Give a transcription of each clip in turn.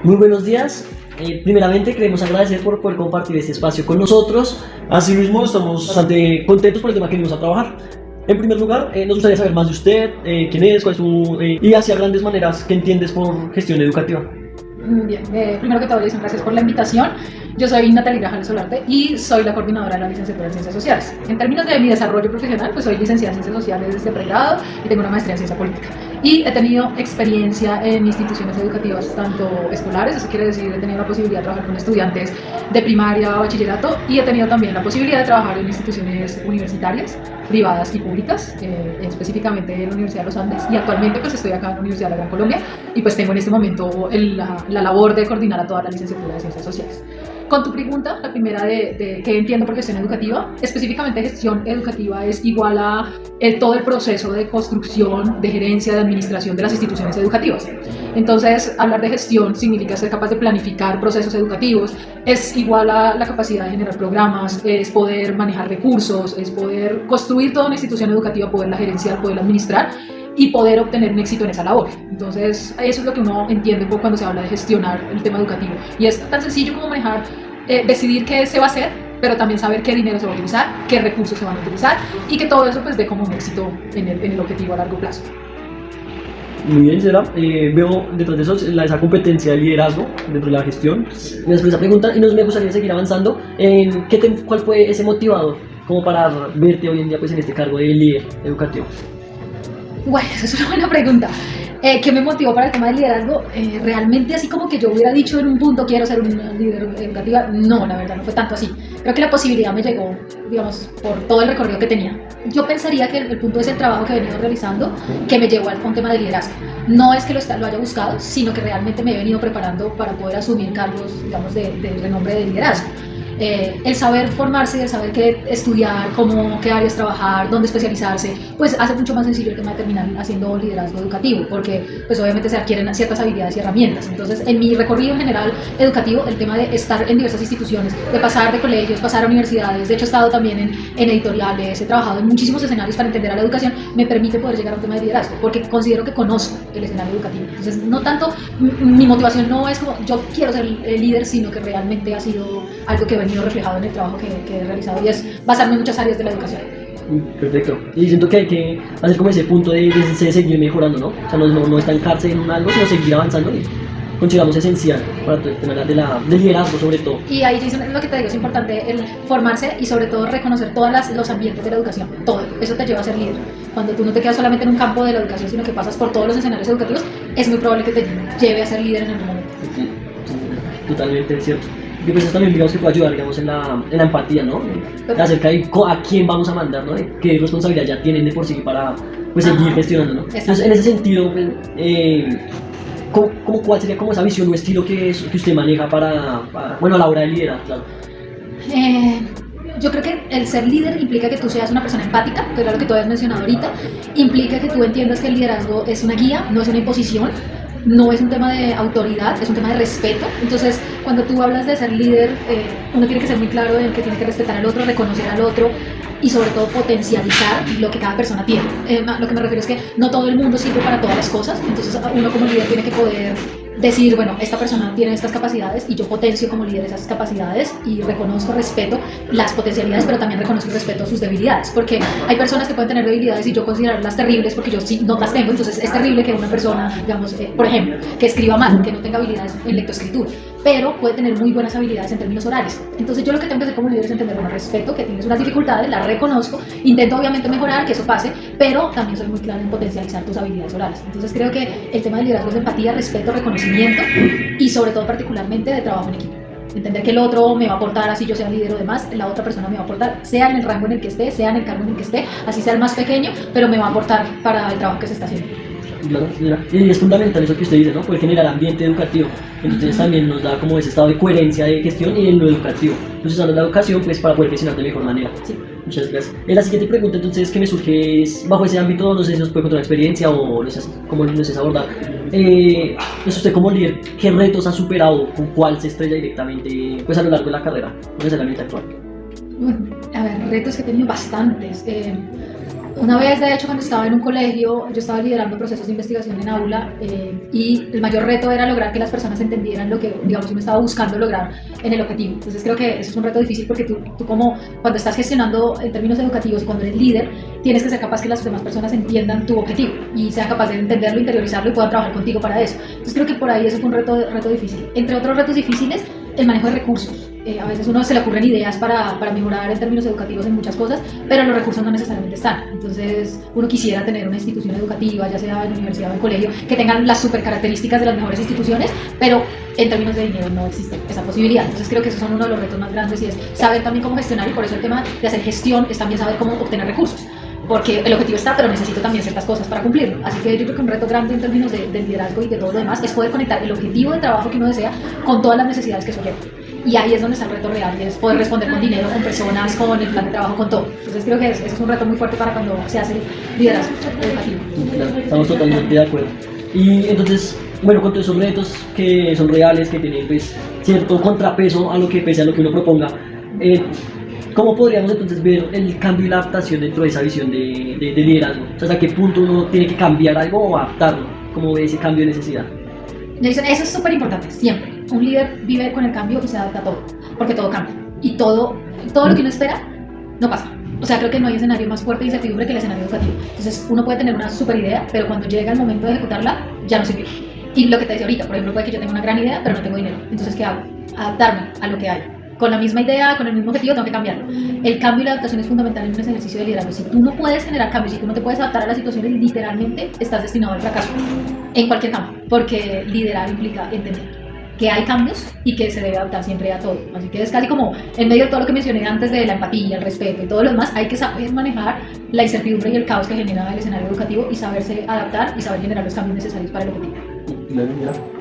Muy buenos días. Primeramente queremos agradecer por poder compartir este espacio con nosotros. Asimismo, estamos Bastante contentos por el tema que venimos a trabajar. En primer lugar, nos gustaría saber más de usted, quién es, cuál es su... y hacia grandes maneras, ¿qué entiendes por gestión educativa? Bien, primero que todo, Jason, gracias por la invitación. Yo soy Natalie Grajales Solarte y soy la coordinadora de la licenciatura en Ciencias Sociales. En términos de mi desarrollo profesional, pues soy licenciada en Ciencias Sociales desde pregrado y tengo una maestría en Ciencia Política. Y he tenido experiencia en instituciones educativas, tanto escolares, eso quiere decir, he tenido la posibilidad de trabajar con estudiantes de primaria, bachillerato, y he tenido también la posibilidad de trabajar en instituciones universitarias, privadas y públicas, específicamente en la Universidad de los Andes, y actualmente pues estoy acá en la Universidad de la Gran Colombia y pues tengo en este momento la labor de coordinar a toda la licenciatura de Ciencias Sociales. Con tu pregunta, la primera de qué entiendo por gestión educativa, específicamente gestión educativa es igual a todo el proceso de construcción, de gerencia, de administración de las instituciones educativas. Entonces, hablar de gestión significa ser capaz de planificar procesos educativos, es igual a la capacidad de generar programas, es poder manejar recursos, es poder construir toda una institución educativa, poderla gerenciar, poderla administrar y poder obtener un éxito en esa labor. Entonces, eso es lo que uno entiende cuando se habla de gestionar el tema educativo. Y es tan sencillo como manejar, decidir qué se va a hacer, pero también saber qué dinero se va a utilizar, qué recursos se van a utilizar y que todo eso pues dé como un éxito en el objetivo a largo plazo. Muy bien, Sera. Veo detrás de eso esa competencia de liderazgo dentro de la gestión. Gracias por esa pregunta y me gustaría seguir avanzando en cuál fue ese motivador como para verte hoy en día pues en este cargo de líder educativo. Bueno, esa es una buena pregunta. ¿Qué me motivó para el tema del liderazgo? Realmente así como que yo hubiera dicho en un punto quiero ser una líder educativa, no, la verdad no fue tanto así. Creo que la posibilidad me llegó, digamos, por todo el recorrido que tenía. Yo pensaría que el punto es el trabajo que he venido realizando que me llevó a un tema de liderazgo. No es que lo haya buscado, sino que realmente me he venido preparando para poder asumir cargos, digamos, de renombre de liderazgo. El saber formarse, el saber qué estudiar, qué áreas trabajar, dónde especializarse, pues hace mucho más sencillo el tema de terminar haciendo liderazgo educativo, porque pues obviamente se adquieren ciertas habilidades y herramientas. Entonces, en mi recorrido en general educativo, el tema de estar en diversas instituciones, de pasar de colegios, pasar a universidades, de hecho he estado también en editoriales, he trabajado en muchísimos escenarios para entender a la educación, me permite poder llegar a un tema de liderazgo, porque considero que conozco el escenario educativo. Entonces, no tanto, mi motivación no es como yo quiero ser el líder, sino que realmente ha sido algo que he venido reflejado en el trabajo que he realizado y es basarme en muchas áreas de la educación. Perfecto. Y siento que hay que hacer como ese punto de seguir mejorando, ¿no? O sea, no estancarse en algo, sino seguir avanzando y consideramos esencial para todo el tema del liderazgo sobre todo. Y ahí, Jason, es lo que te digo, es importante el formarse y sobre todo reconocer todos los ambientes de la educación, todo. Eso te lleva a ser líder. Cuando tú no te quedas solamente en un campo de la educación, sino que pasas por todos los escenarios educativos, es muy probable que te lleve a ser líder en algún momento. Sí, totalmente cierto. Y pues eso también digamos que puede ayudar digamos, en la empatía, ¿no? Acerca de a quién vamos a mandar, ¿no? De qué responsabilidad ya tienen de por sí para pues, seguir gestionando, ¿no? Entonces, en ese sentido, pues, ¿cuál sería como esa visión o estilo que usted maneja bueno, a la hora de liderar, claro? Yo creo que el ser líder implica que tú seas una persona empática, que era lo que tú habías mencionado ahorita, implica que tú entiendas que el liderazgo es una guía, no es una imposición, no es un tema de autoridad, es un tema de respeto. Entonces, cuando tú hablas de ser líder, uno tiene que ser muy claro en que tiene que respetar al otro, reconocer al otro y sobre todo potencializar lo que cada persona tiene. Lo que me refiero es que no todo el mundo sirve para todas las cosas, entonces uno como líder tiene que poder decir, bueno, esta persona tiene estas capacidades y yo potencio como líder esas capacidades y reconozco, respeto las potencialidades, pero también reconozco y respeto sus debilidades, porque hay personas que pueden tener debilidades y yo considerarlas terribles porque yo sí no las tengo. Entonces es terrible que una persona, digamos, por ejemplo, que escriba mal, que no tenga habilidades en lectoescritura, pero puede tener muy buenas habilidades en términos orales. Entonces yo lo que tengo que hacer como líder es entender, bueno, respeto que tienes unas dificultades, las reconozco, intento obviamente mejorar, que eso pase, pero también soy muy clara en potencializar tus habilidades orales. Entonces creo que el tema del liderazgo es empatía, respeto, reconocimiento y sobre todo particularmente de trabajo en equipo. Entender que el otro me va a aportar, así yo sea líder o demás, la otra persona me va a aportar, sea en el rango en el que esté, sea en el cargo en el que esté, así sea el más pequeño, pero me va a aportar para el trabajo que se está haciendo. Claro, y es fundamental eso que usted dice, ¿no? Poder generar ambiente educativo. Entonces también nos da como ese estado de coherencia de gestión y en lo educativo. Entonces usando la educación pues para poder gestionar de mejor manera. Sí. Muchas gracias. La siguiente pregunta entonces que me surge es, bajo ese ámbito, no sé si nos puede contar la experiencia o no sé cómo nos es abordar. Pues usted como líder, ¿qué retos ha superado? ¿Con cuál se estrella directamente pues a lo largo de la carrera? ¿Cuál es el ámbito actual? Bueno, a ver, retos que he tenido bastantes. Una vez, de hecho, cuando estaba en un colegio, yo estaba liderando procesos de investigación en aula y el mayor reto era lograr que las personas entendieran lo que, digamos, yo me estaba buscando lograr en el objetivo. Entonces creo que eso es un reto difícil porque tú como cuando estás gestionando en términos educativos y cuando eres líder, tienes que ser capaz que las demás personas entiendan tu objetivo y sean capaces de entenderlo, interiorizarlo y puedan trabajar contigo para eso. Entonces creo que por ahí eso fue un reto difícil. Entre otros retos difíciles, el manejo de recursos. A veces uno se le ocurren ideas para mejorar en términos educativos en muchas cosas, pero los recursos no necesariamente están. Entonces uno quisiera tener una institución educativa, ya sea en universidad o en colegio, que tengan las super características de las mejores instituciones, pero en términos de dinero no existe esa posibilidad. Entonces creo que esos son uno de los retos más grandes y es saber también cómo gestionar, y por eso el tema de hacer gestión es también saber cómo obtener recursos. Porque el objetivo está, pero necesito también ciertas cosas para cumplirlo. Así que yo creo que un reto grande en términos de liderazgo y de todo lo demás es poder conectar el objetivo de trabajo que uno desea con todas las necesidades que eso lleva. Y ahí es donde está el reto real, y es poder responder con dinero, con personas, con el plan de trabajo, con todo. Entonces creo que ese es un reto muy fuerte para cuando se hace liderazgo educativo. Claro, estamos totalmente de acuerdo. Y entonces, bueno, con todos esos retos que son reales, que tienen pues cierto contrapeso a lo que pese a lo que uno proponga, ¿cómo podríamos entonces ver el cambio y la adaptación dentro de esa visión de liderazgo? O sea, ¿hasta qué punto uno tiene que cambiar algo o adaptarlo? ¿Cómo ve ese cambio de necesidad? Jason, eso es súper importante, siempre. Un líder vive con el cambio y se adapta a todo, porque todo cambia. Y todo lo que uno espera, no pasa. O sea, creo que no hay escenario más fuerte de incertidumbre que el escenario educativo. Entonces, uno puede tener una súper idea, pero cuando llega el momento de ejecutarla, ya no sirvió. Y lo que te decía ahorita, por ejemplo, puede que yo tenga una gran idea, pero no tengo dinero. Entonces, ¿qué hago? Adaptarme a lo que hay. Con la misma idea, con el mismo objetivo, tengo que cambiarlo. El cambio y la adaptación es fundamental en un ejercicio de liderazgo. Si tú no puedes generar cambios, si tú no te puedes adaptar a las situaciones, literalmente estás destinado al fracaso en cualquier campo, porque liderar implica entender que hay cambios y que se debe adaptar siempre a todo. Así que es casi como en medio de todo lo que mencioné antes de la empatía, el respeto y todo lo demás, hay que saber manejar la incertidumbre y el caos que genera el escenario educativo y saberse adaptar y saber generar los cambios necesarios para el objetivo.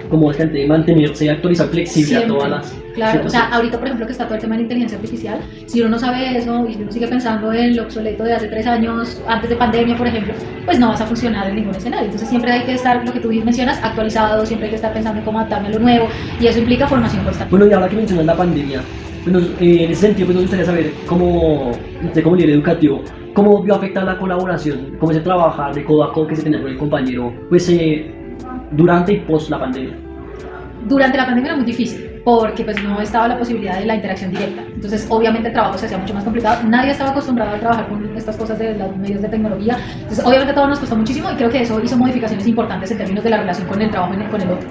Como es que mantenerse y actualizar flexible Siempre. a todas las Claro, o sea, ahorita por ejemplo que está todo el tema de la inteligencia artificial, si uno no sabe eso y si uno sigue pensando en lo obsoleto de hace 3 años, antes de pandemia por ejemplo, pues no vas a funcionar en ningún escenario. Entonces siempre hay que estar, lo que tú mencionas, actualizado, siempre hay que estar pensando en cómo adaptarme a lo nuevo y eso implica formación constante. Bueno, y ahora que mencionas la pandemia, bueno, en ese sentido pues nos gustaría saber cómo, usted como líder educativo, cómo vio afectar la colaboración, cómo se trabaja de codo a codo que se tenía con el compañero, pues durante y post la pandemia. Durante la pandemia era muy difícil porque pues no estaba la posibilidad de la interacción directa. Entonces obviamente el trabajo se hacía mucho más complicado. Nadie estaba acostumbrado a trabajar con estas cosas de los medios de tecnología. Entonces obviamente todo nos costó muchísimo y creo que eso hizo modificaciones importantes en términos de la relación con el trabajo con el otro.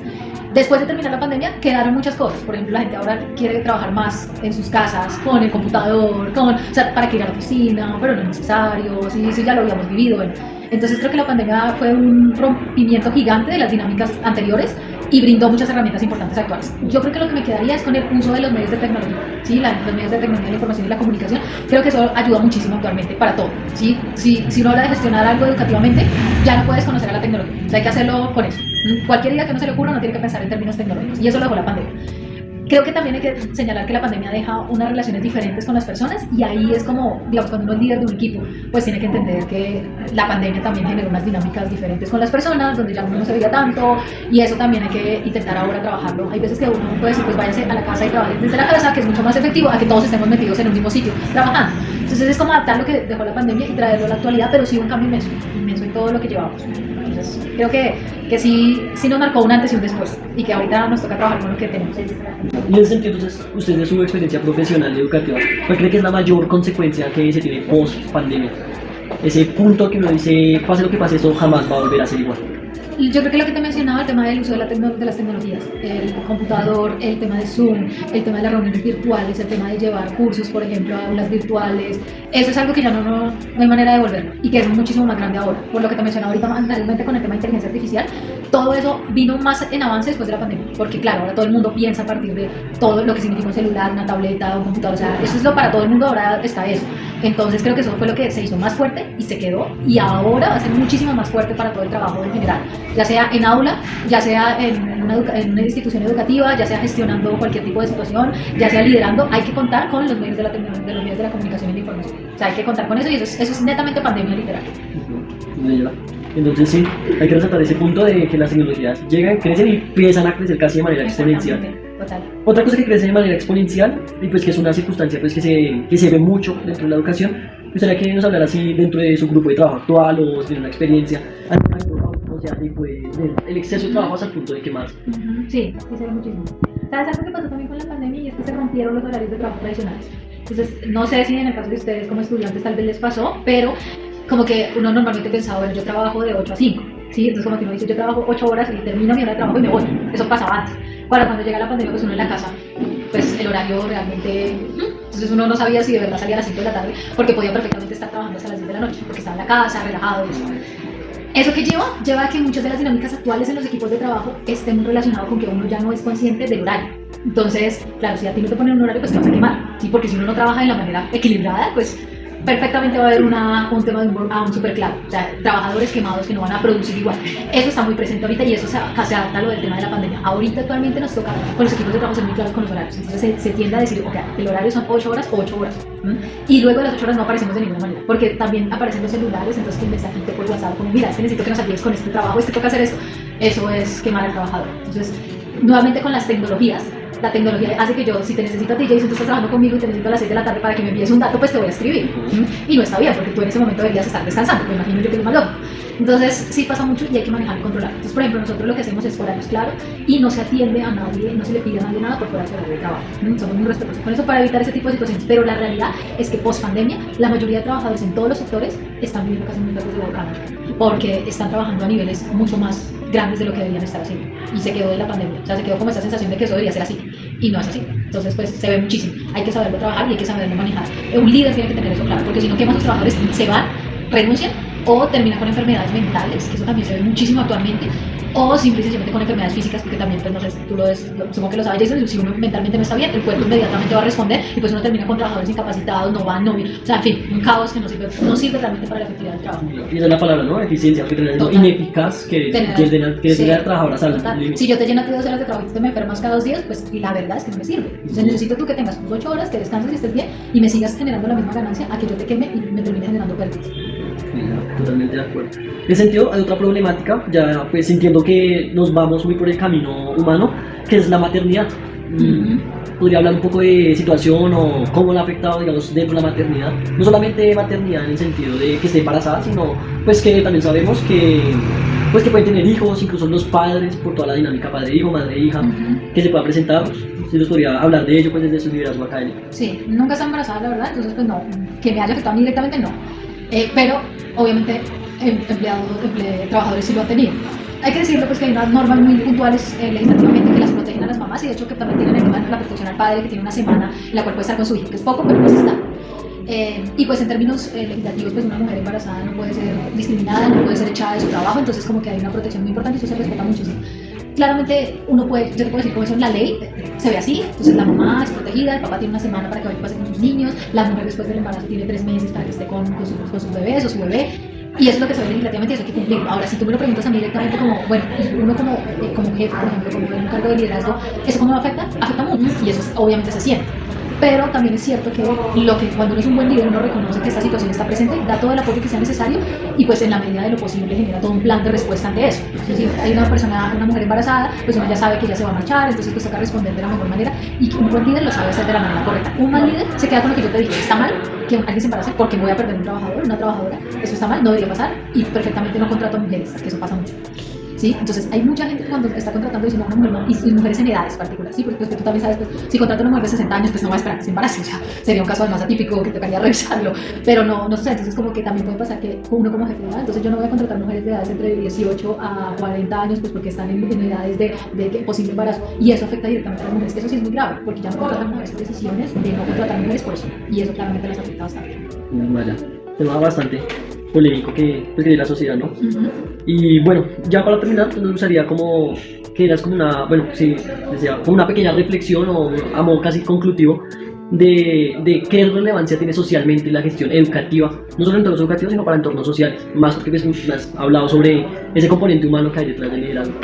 Después de terminar la pandemia quedaron muchas cosas. Por ejemplo, la gente ahora quiere trabajar más en sus casas, con el computador, o sea, para que ir a la oficina, pero no es necesario, sí, ya lo habíamos vivido. Bueno. Entonces creo que la pandemia fue un rompimiento gigante de las dinámicas anteriores y brindó muchas herramientas importantes actuales. Yo creo que lo que me quedaría es con el uso de los medios de tecnología, ¿sí? Los medios de tecnología, la información y la comunicación. Creo que eso ayuda muchísimo actualmente para todo, ¿sí? Si uno habla de gestionar algo educativamente, ya no puedes conocer a la tecnología, o sea, hay que hacerlo con eso. Cualquier idea que no se le ocurra no tiene que pensar en términos tecnológicos y eso lo dejó la pandemia. Creo que también hay que señalar que la pandemia deja unas relaciones diferentes con las personas y ahí es como, digamos, cuando uno es líder de un equipo, pues tiene que entender que la pandemia también generó unas dinámicas diferentes con las personas, donde ya uno no se veía tanto y eso también hay que intentar ahora trabajarlo. Hay veces que uno puede decir, pues váyase a la casa y trabaje desde la casa, que es mucho más efectivo a que todos estemos metidos en un mismo sitio trabajando. Entonces es como adaptar lo que dejó la pandemia y traerlo a la actualidad, pero sí un cambio inmenso en todo lo que llevamos. Entonces creo que sí nos marcó un antes y un después y que ahorita nos toca trabajar con lo que tenemos. Y en ese sentido, entonces, usted de su experiencia profesional y educativa, ¿cuál cree que es la mayor consecuencia que se tiene post pandemia? Ese punto que uno dice, pase lo que pase, eso jamás va a volver a ser igual. Yo creo que lo que te mencionaba, el tema del uso de las tecnologías, el computador, el tema de Zoom, el tema de las reuniones virtuales, el tema de llevar cursos, por ejemplo, a aulas virtuales, eso es algo que ya no hay manera de devolverlo y que es muchísimo más grande ahora. Por lo que te mencionaba ahorita anteriormente con el tema de inteligencia artificial, todo eso vino más en avance después de la pandemia, porque claro, ahora todo el mundo piensa a partir de todo lo que significa un celular, una tableta, un computador, o sea, eso es lo para todo el mundo, ahora está eso. Entonces creo que eso fue lo que se hizo más fuerte y se quedó y ahora va a ser muchísimo más fuerte para todo el trabajo en general, ya sea en aula, ya sea en una institución educativa, ya sea gestionando cualquier tipo de situación, ya sea liderando, hay que contar con los medios de la tecnología, los medios de la comunicación y la información. O sea, hay que contar con eso y eso es netamente pandemia literal. Entonces sí, hay que resaltar ese punto de que las tecnologías llegan, crecen y empiezan a crecer casi de manera exponencial. Total. Otra cosa que crece de manera exponencial, y pues que es una circunstancia pues que se ve mucho dentro de la educación, gustaría que nos hablara así dentro de su grupo de trabajo actual o si tiene una experiencia, o sea, tipo el exceso de trabajo hasta el punto de que más. Sí, sí se ve muchísimo. ¿Sabes algo que pasó también con la pandemia? Y es que se rompieron los horarios de trabajo tradicionales. Entonces, no sé si en el caso de ustedes como estudiantes tal vez les pasó, pero como que uno normalmente pensaba, bueno, yo trabajo de 8 a 5, ¿sí? Entonces como que uno dice, yo trabajo 8 horas y termino mi hora de trabajo y me voy. Eso pasaba antes. Cuando llega la pandemia, pues uno en la casa, pues el horario realmente... Entonces uno no sabía si de verdad salía a las 5 de la tarde, porque podía perfectamente estar trabajando hasta las 10 de la noche, porque estaba en la casa, relajado y eso. ¿Eso qué lleva a que muchas de las dinámicas actuales en los equipos de trabajo estén muy relacionadas con que uno ya no es consciente del horario. Entonces, claro, si a ti no te ponen un horario, pues te vas a quemar, ¿sí? Porque si uno no trabaja de la manera equilibrada, pues perfectamente va a haber un tema de un burnout súper claro. O sea, trabajadores quemados que no van a producir igual. Eso está muy presente ahorita y eso se adapta a lo del tema de la pandemia. Ahorita actualmente nos toca con los equipos de trabajo ser muy claros con los horarios. Entonces se tiende a decir, ok, el horario son 8 horas o 8 horas. Y luego de las 8 horas no aparecemos de ninguna manera, porque también aparecen los celulares, entonces que mensajito por WhatsApp como, mira, es que necesito que nos ayudes con este trabajo, es que toca hacer esto. Eso es quemar al trabajador. Entonces, nuevamente con las tecnologías, la tecnología hace que yo, si te necesito a ti, Jason, tú estás trabajando conmigo y te necesito a las 6 de la tarde para que me envíes un dato, pues te voy a escribir. Y no está bien, porque tú en ese momento deberías estar descansando, me imagino yo que es más lógico. Entonces, sí pasa mucho y hay que manejar y controlar. Entonces, por ejemplo, nosotros lo que hacemos es horarios claros y no se atiende a nadie, no se le pide a nadie nada por fuera de su horario de trabajo. Somos muy respetuosos con eso para evitar ese tipo de situaciones. Pero la realidad es que post pandemia, la mayoría de trabajadores en todos los sectores están viviendo casi muy fuertes de volcán, porque están trabajando a niveles mucho más grandes de lo que deberían estar haciendo. Y se quedó de la pandemia. O sea, se quedó como esa sensación de que eso debería ser así. Y no es así. Entonces, pues se ve muchísimo. Hay que saberlo trabajar y hay que saberlo manejar. Un líder tiene que tener eso claro, porque si no, ¿qué más los trabajadores se van, renuncian o terminan con enfermedades mentales, que eso también se ve muchísimo actualmente, o simplemente con enfermedades físicas, porque también, pues no sé, tú lo ves, supongo que lo sabes, Jason, si uno mentalmente no está bien, el cuerpo inmediatamente va a responder y pues uno termina con trabajadores incapacitados, no van, no bien, o sea, en fin, un caos que no sirve realmente para la efectividad del trabajo. Y esa es la palabra, ¿no? Eficiencia, porque es ineficaz que tener a trabajadores al límite. Si yo te lleno a ti 2 horas de trabajo y tú me enfermas cada 2 días, pues la verdad es que no me sirve. Entonces necesito tú que tengas tus 8 horas, que descanses y estés bien y me sigas generando la misma ganancia a que yo te queme y me termine generando pérdidas. Totalmente de acuerdo. En ese sentido, hay otra problemática, ya pues entiendo que nos vamos muy por el camino humano, que es la maternidad. ¿Podría hablar un poco de situación o cómo la ha afectado, digamos, dentro de la maternidad? No solamente maternidad en el sentido de que esté embarazada, sino pues que también sabemos que pues que pueden tener hijos, incluso los padres, por toda la dinámica padre-hijo, madre-hija, que se pueda presentar. Si nos podría hablar de ello pues desde su liderazgo académico. Sí, nunca está embarazada, la verdad, entonces pues no, que me haya afectado a mí directamente no. Pero obviamente trabajadores sí lo han tenido. Hay que decirlo pues que hay unas normas muy puntuales legislativamente que las protegen a las mamás y de hecho que también tienen el tema de la protección al padre que tiene una semana en la cual puede estar con su hijo, que es poco pero pues está. Y pues en términos legislativos pues una mujer embarazada no puede ser discriminada, no puede ser echada de su trabajo, entonces como que hay una protección muy importante y eso se respeta muchísimo. Claramente yo te puedo decir como eso en la ley se ve así, entonces la mamá es protegida, el papá tiene una semana para que vaya y pase con sus niños, la mujer después del embarazo tiene 3 meses para que esté con sus bebés o su bebé, y eso es lo que se ve legislativamente y eso hay que cumplirlo. Ahora, si tú me lo preguntas a mí directamente como, bueno, uno como jefe, por ejemplo, como en un cargo de liderazgo, ¿eso cómo me afecta? Afecta mucho y eso obviamente se siente. Pero también es cierto que cuando uno es un buen líder, uno reconoce que esta situación está presente, da todo el apoyo que sea necesario y pues en la medida de lo posible genera todo un plan de respuesta ante eso. Entonces, si hay una mujer embarazada, pues uno ya sabe que ella se va a marchar, entonces pues toca responder de la mejor manera y un buen líder lo sabe hacer de la manera correcta. Un mal líder se queda con lo que yo te dije, está mal que alguien se embarace porque voy a perder un trabajador, una trabajadora, eso está mal, no debería pasar y perfectamente no contrato a mujeres, que eso pasa mucho. ¿Sí? Entonces hay mucha gente que cuando está contratando diciendo a una mujer no, y mujeres en edades particulares, ¿sí? Porque pues, tú también sabes, pues, si contrata a una mujer de 60 años, pues no va a esperar que se embarace, o sea, sería un caso además atípico que tocaría revisarlo, pero no sé, entonces como que también puede pasar que uno como jefe, ¿no? Entonces yo no voy a contratar mujeres de edades entre 18 a 40 años, pues porque están en edades de posible embarazo, y eso afecta directamente a las mujeres, eso sí es muy grave, porque ya no contratan mujeres por decisiones de no contratar mujeres por eso, y eso claramente las afecta bastante. Vaya, tema bastante polémico que tiene la sociedad, ¿no? Y bueno, ya para terminar, nos gustaría como que eras como una, bueno, sí, decía, como una pequeña reflexión o a modo casi conclusivo de qué relevancia tiene socialmente la gestión educativa, no solo en entornos educativos, sino para entornos sociales, más porque me has hablado sobre ese componente humano que hay detrás del liderazgo.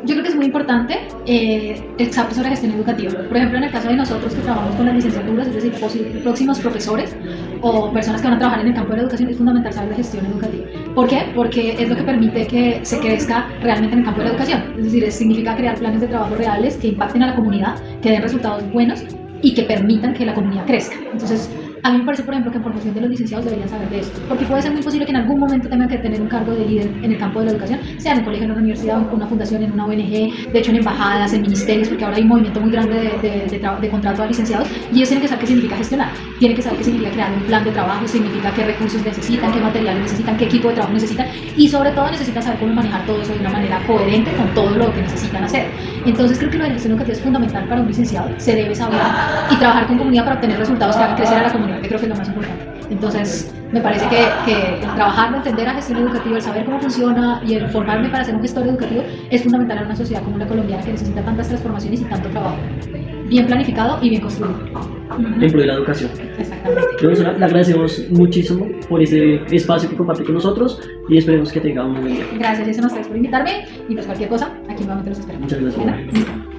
Yo creo que es muy importante el saber sobre gestión educativa. Por ejemplo, en el caso de nosotros que trabajamos con las licenciaturas, es decir, próximos profesores o personas que van a trabajar en el campo de la educación, es fundamental saber de gestión educativa. ¿Por qué? Porque es lo que permite que se crezca realmente en el campo de la educación. Es decir, significa crear planes de trabajo reales que impacten a la comunidad, que den resultados buenos y que permitan que la comunidad crezca. Entonces, A mí me parece, por ejemplo, que en formación de los licenciados deberían saber de esto, porque puede ser muy posible que en algún momento tengan que tener un cargo de líder en el campo de la educación, sea en un colegio, en una universidad, en una fundación, en una ONG, de hecho en embajadas, en ministerios, porque ahora hay un movimiento muy grande de contrato a licenciados, y ellos tienen que saber qué significa gestionar, tienen que saber qué significa crear un plan de trabajo, significa qué recursos necesitan, qué materiales necesitan, qué equipo de trabajo necesitan, y sobre todo necesitan saber cómo manejar todo eso de una manera coherente con todo lo que necesitan hacer. Entonces creo que lo de gestión educativa es fundamental para un licenciado, se debe saber y trabajar con comunidad para obtener resultados que hagan crecer a la comunidad, que creo que es lo más importante. Entonces, me parece que el trabajar, entender la gestión educativa, el saber cómo funciona y el formarme para ser un gestor educativo es fundamental en una sociedad como la colombiana que necesita tantas transformaciones y tanto trabajo bien planificado y bien construido. En pro de la educación. Exactamente. Profesora, le agradecemos muchísimo por ese espacio que comparte con nosotros y esperemos que tenga un buen día. Gracias, Jason, a ustedes por invitarme y pues cualquier cosa, aquí nuevamente los esperamos. Muchas gracias. ¿Verdad?